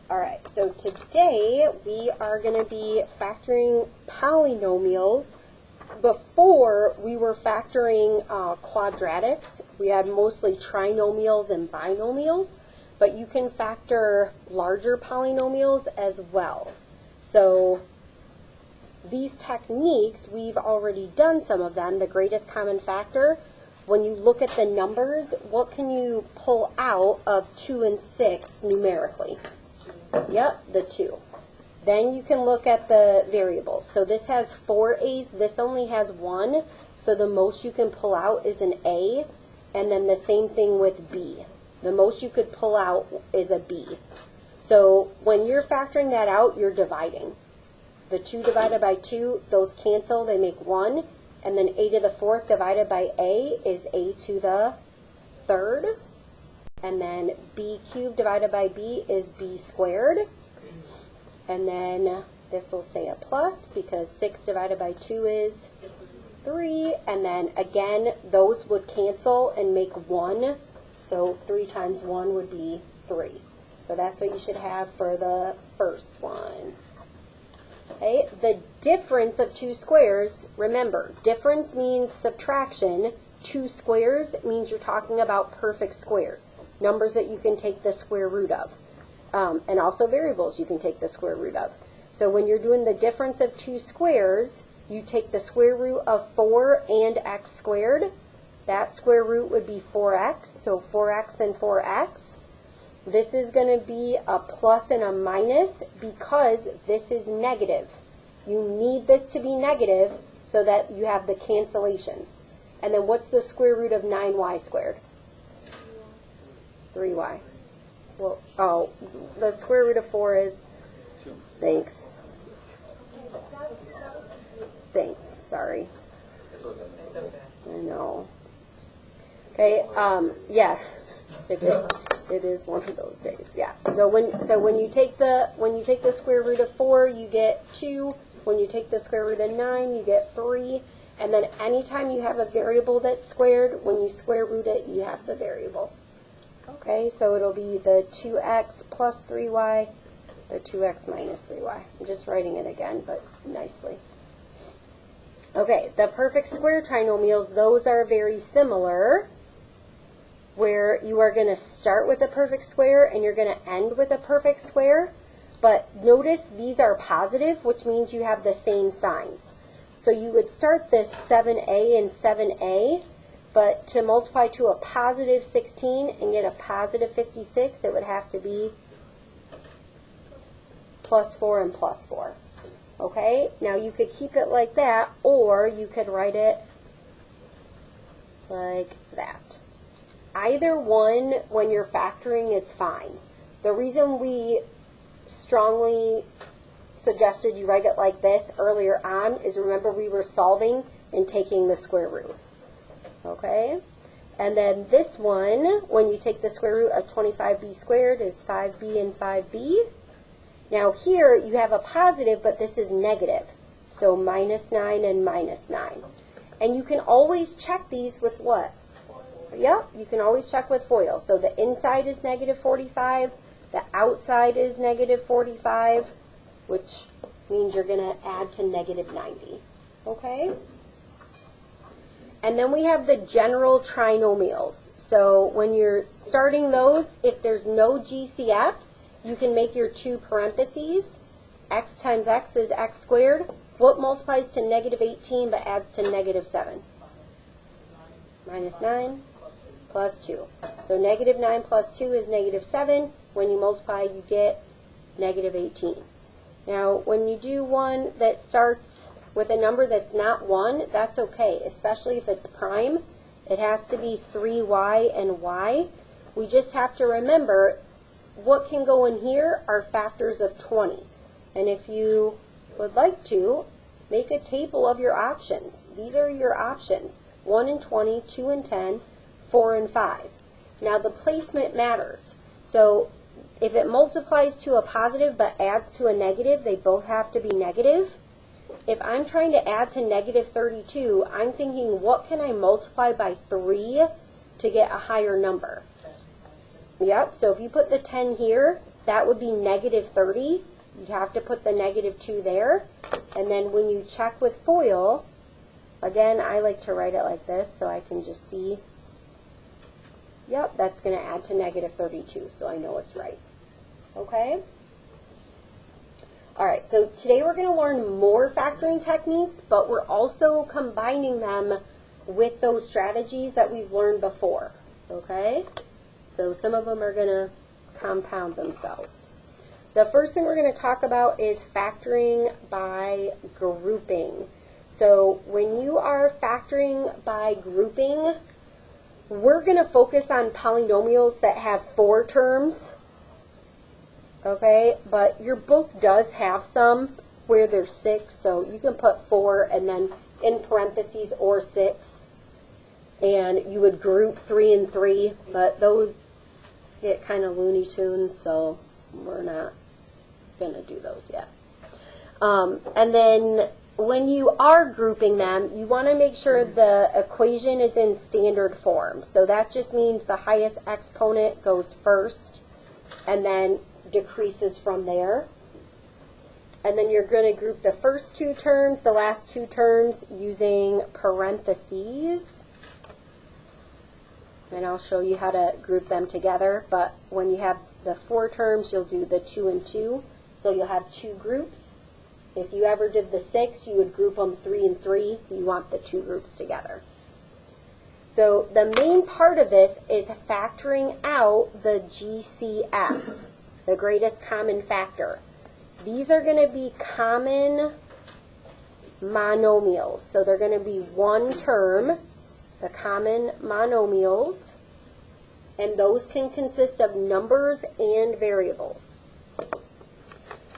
All right, so today we are going to be factoring polynomials. Before, we were factoring quadratics. We had mostly trinomials and binomials, but you can factor larger polynomials as well. So these techniques, we've already done some of them. The greatest common factor, when you look at the numbers, what can you pull out of 2 and 6 numerically? Yep, the 2. Then you can look at the variables. So this has 4 A's, this only has 1, so the most you can pull out is an A, and then the same thing with B. The most you could pull out is a B. So when you're factoring that out, you're dividing. The 2 divided by 2, those cancel, they make 1, and then A to the 4th divided by A is A to the 3rd. And then B cubed divided by B is B squared. And then this will say a plus because 6 divided by 2 is 3. And then again, those would cancel and make 1. So 3 times 1 would be 3. So that's what you should have for the first one. Okay, the difference of 2 squares, remember, difference means subtraction. 2 squares means you're talking about perfect squares. Numbers that you can take the square root of. And also variables you can take the square root of. So when you're doing the difference of 2 squares, you take the square root of 4 and x squared. That square root would be 4x, so 4x and 4x. This is going to be a plus and a minus because this is negative. You need this to be negative so that you have the cancellations. And then what's the square root of 9y squared? 3y. Well, oh, the square root of 4 is 2. Thanks. Thanks, sorry. It's okay. I know. Okay, yes. It is one of those days. Yes. So when you take the square root of 4, you get 2. When you take the square root of 9, you get 3. And then anytime you have a variable that's squared, when you square root it, you have the variable. Okay, so it'll be the 2x plus 3y, the 2x minus 3y. I'm just writing it again, but nicely. Okay, the perfect square trinomials, those are very similar, where you are going to start with a perfect square and you're going to end with a perfect square. But notice these are positive, which means you have the same signs. So you would start this 7a and 7a, but to multiply to a positive 16 and get a positive 56, it would have to be plus 4 and plus 4. Okay? Now you could keep it like that, or you could write it like that. Either one, when you're factoring, is fine. The reason we strongly suggested you write it like this earlier on is, remember, we were solving and taking the square root. Okay? And then this one, when you take the square root of 25b squared, is 5b and 5b. Now here you have a positive, but this is negative. So minus 9 and minus 9. And you can always check these with what? Yep, you can always check with FOIL. So the inside is negative 45, the outside is negative 45, which means you're going to add to negative 90. Okay? And then we have the general trinomials. So when you're starting those, if there's no GCF, you can make your 2 parentheses. X times x is x squared. What multiplies to negative 18 but adds to negative 7? Minus 9 plus 2. So negative 9 plus 2 is negative 7. When you multiply, you get negative 18. Now, when you do one that starts with a number that's not 1, that's okay, especially if it's prime. It has to be 3y and y. We just have to remember what can go in here are factors of 20. And if you would like to, make a table of your options. These are your options: 1 and 20, 2 and 10, 4 and 5. Now the placement matters. So if it multiplies to a positive but adds to a negative, they both have to be negative. If I'm trying to add to negative 32, I'm thinking, what can I multiply by 3 to get a higher number? Yep, so if you put the 10 here, that would be negative 30. You'd have to put the negative 2 there. And then when you check with FOIL, again, I like to write it like this so I can just see. Yep, that's going to add to negative 32, so I know it's right. Okay? All right, so today we're going to learn more factoring techniques, but we're also combining them with those strategies that we've learned before. Okay? So some of them are going to compound themselves. The first thing we're going to talk about is factoring by grouping. So when you are factoring by grouping, we're going to focus on polynomials that have 4 terms, okay? But your book does have some where there's 6, so you can put 4 and then in parentheses or 6, and you would group 3 and 3, but those get kind of Looney Tunes, so we're not going to do those yet. And then when you are grouping them, you want to make sure the equation is in standard form. So that just means the highest exponent goes first and then decreases from there. And then you're going to group the first 2 terms, the last 2 terms using parentheses. And I'll show you how to group them together. But when you have the 4 terms, you'll do the 2 and 2. So you'll have 2 groups. If you ever did the 6, you would group them 3 and 3. You want the 2 groups together. So the main part of this is factoring out the GCF, the greatest common factor. These are going to be common monomials. So they're going to be 1 term, the common monomials, and those can consist of numbers and variables.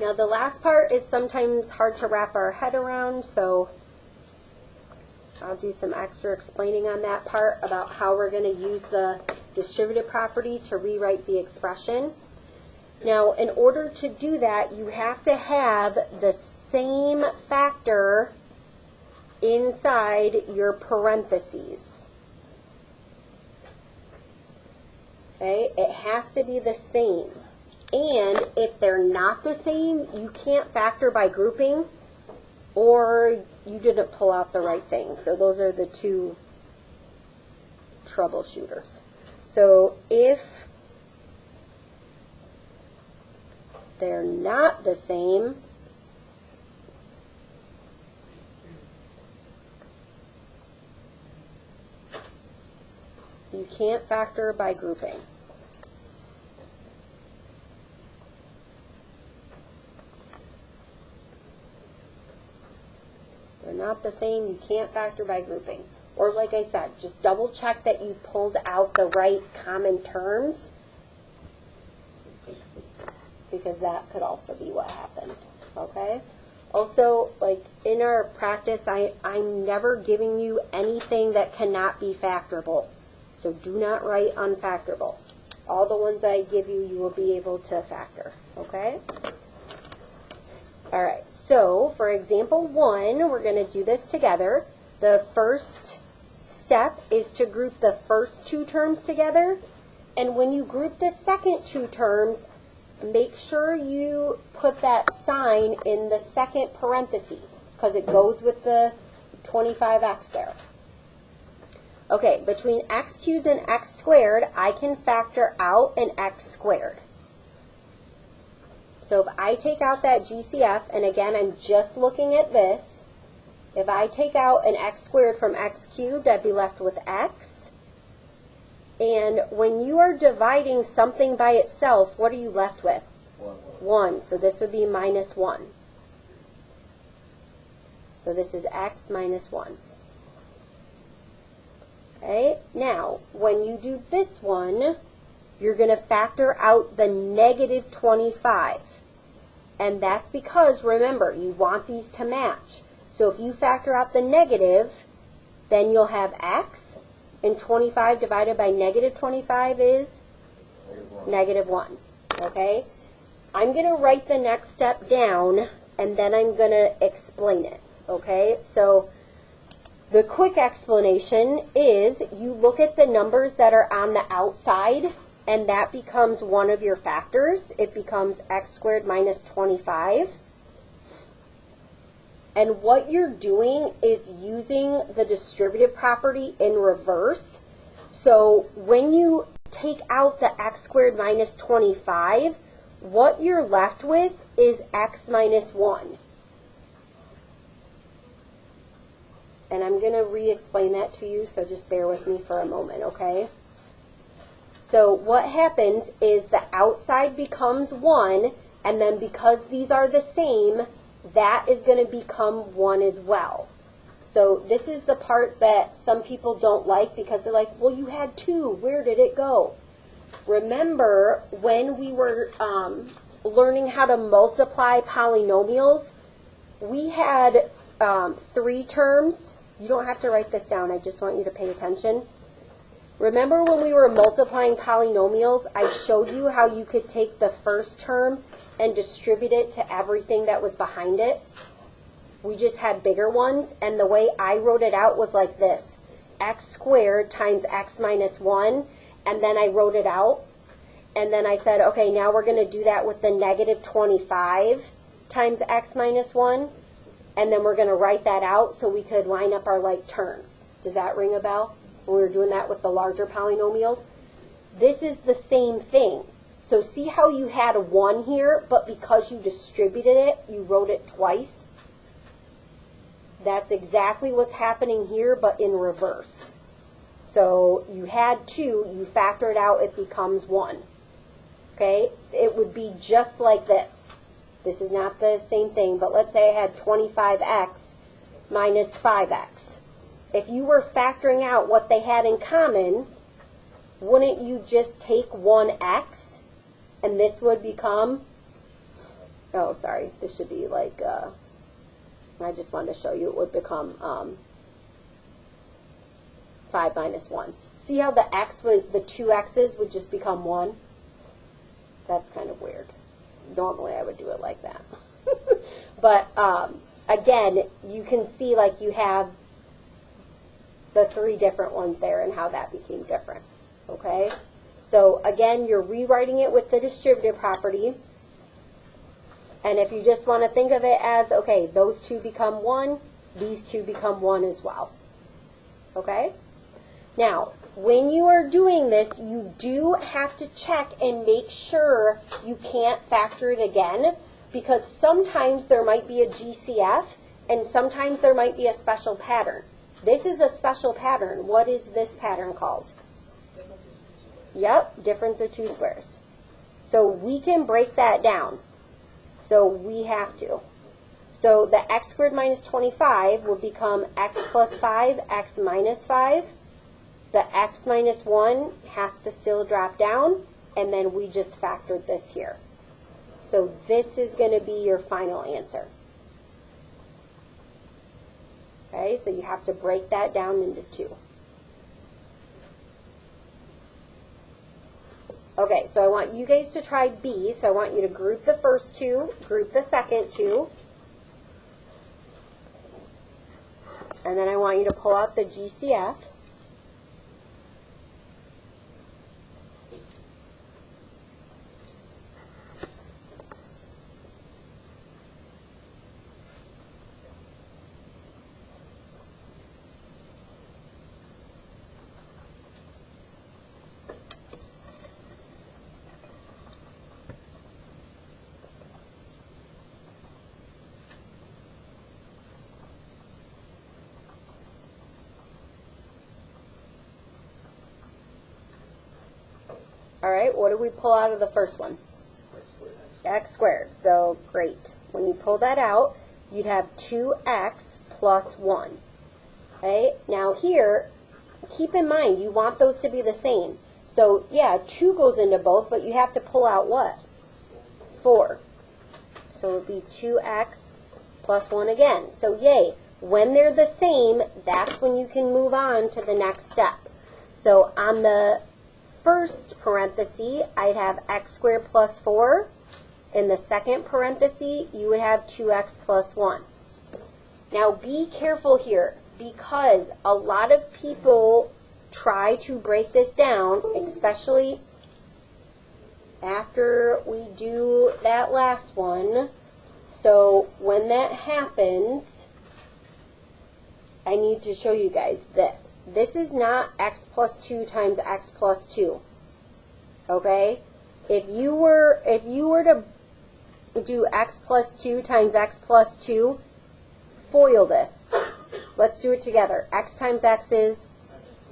Now the last part is sometimes hard to wrap our head around, so I'll do some extra explaining on that part about how we're going to use the distributive property to rewrite the expression. Now in order to do that, you have to have the same factor inside your parentheses. Okay, it has to be the same. And if they're not the same, you can't factor by grouping, or you didn't pull out the right thing. So those are the 2 troubleshooters. So if they're not the same, you can't factor by grouping. They're not the same, you can't factor by grouping. Or like I said, just double check that you pulled out the right common terms, because that could also be what happened. Okay? Also, like in our practice, I'm never giving you anything that cannot be factorable. So do not write unfactorable. All the ones I give you, you will be able to factor. Okay? All right, so for example 1, we're going to do this together. The first step is to group the first 2 terms together. And when you group the second 2 terms, make sure you put that sign in the second parenthesis, because it goes with the 25x there. Okay, between x cubed and x squared, I can factor out an x squared. So if I take out that GCF, and again, I'm just looking at this, if I take out an x squared from x cubed, I'd be left with x. And when you are dividing something by itself, what are you left with? 1. So this would be minus 1. So this is x minus 1. Okay, now, when you do this one, you're going to factor out the negative 25. And that's because, remember, you want these to match. So if you factor out the negative, then you'll have x, and 25 divided by negative 25 is negative 1. Okay? I'm going to write the next step down, and then I'm going to explain it. Okay? So the quick explanation is you look at the numbers that are on the outside, and that becomes one of your factors. It becomes x squared minus 25. And what you're doing is using the distributive property in reverse. So when you take out the x squared minus 25, what you're left with is x minus 1. And I'm going to re-explain that to you, so just bear with me for a moment, okay? So what happens is the outside becomes 1, and then because these are the same, that is going to become 1 as well. So this is the part that some people don't like because they're like, well, you had 2. Where did it go? Remember when we were learning how to multiply polynomials, we had 3 terms. You don't have to write this down. I just want you to pay attention. Remember when we were multiplying polynomials, I showed you how you could take the first term and distribute it to everything that was behind it. We just had bigger ones, and the way I wrote it out was like this: x squared times x minus 1, and then I wrote it out. And then I said, okay, now we're going to do that with the negative 25 times x minus 1. And then we're going to write that out so we could line up our like terms. Does that ring a bell? When we were doing that with the larger polynomials. This is the same thing. So see how you had a 1 here, but because you distributed it, you wrote it twice? That's exactly what's happening here, but in reverse. So you had 2, you factor it out, it becomes 1. Okay? It would be just like this. This is not the same thing, but let's say I had 25x minus 5x. If you were factoring out what they had in common, wouldn't you just take 1x, and this would become, oh, sorry, this should be like, I just wanted to show you, it would become 5 minus 1. See how the x would, the 2 x's would just become 1? That's kind of weird. Normally I would do it like that. But again, you can see like you have the 3 different ones there and how that became different. Okay? So again, you're rewriting it with the distributive property. And if you just want to think of it as, okay, those 2 become 1, these 2 become 1 as well. Okay? Now, when you are doing this, you do have to check and make sure you can't factor it again, because sometimes there might be a GCF and sometimes there might be a special pattern. This is a special pattern. What is this pattern called? Yep, difference of 2 squares. So we can break that down. So we have to. So the x squared minus 25 will become x plus 5, x minus 5. The x minus 1 has to still drop down, and then we just factored this here. So this is going to be your final answer. Okay, so you have to break that down into 2. Okay, so I want you guys to try B, so I want you to group the first 2, group the second 2, and then I want you to pull out the GCF. All right, what did we pull out of the first one? X squared. So great. When you pull that out, you'd have 2x plus 1. Okay, now here, keep in mind, you want those to be the same. So yeah, 2 goes into both, but you have to pull out what? 4. So it would be 2x plus 1 again. So yay, when they're the same, that's when you can move on to the next step. So on the first parenthesis, I'd have x squared plus 4. In the second parenthesis, you would have 2x plus 1. Now be careful here, because a lot of people try to break this down, especially after we do that last one, so when that happens, I need to show you guys this. This is not x plus 2 times x plus 2. Okay? If you were to do x plus 2 times x plus 2, FOIL this. Let's do it together. X times x is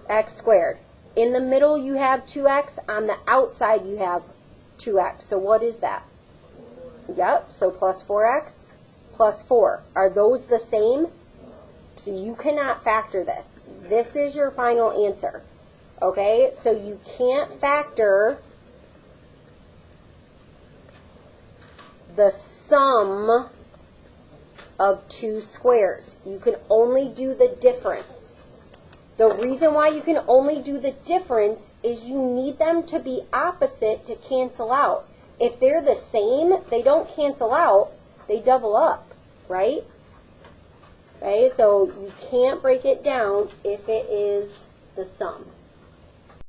x squared. In the middle you have 2x. On the outside you have 2x. So what is that? Yep, so plus 4x plus 4. Are those the same? So you cannot factor this. This is your final answer. Okay, so you can't factor the sum of two squares. You can only do the difference. The reason why you can only do the difference is you need them to be opposite to cancel out. If they're the same, they don't cancel out, they double up, right? Okay, so you can't break it down if it is the sum.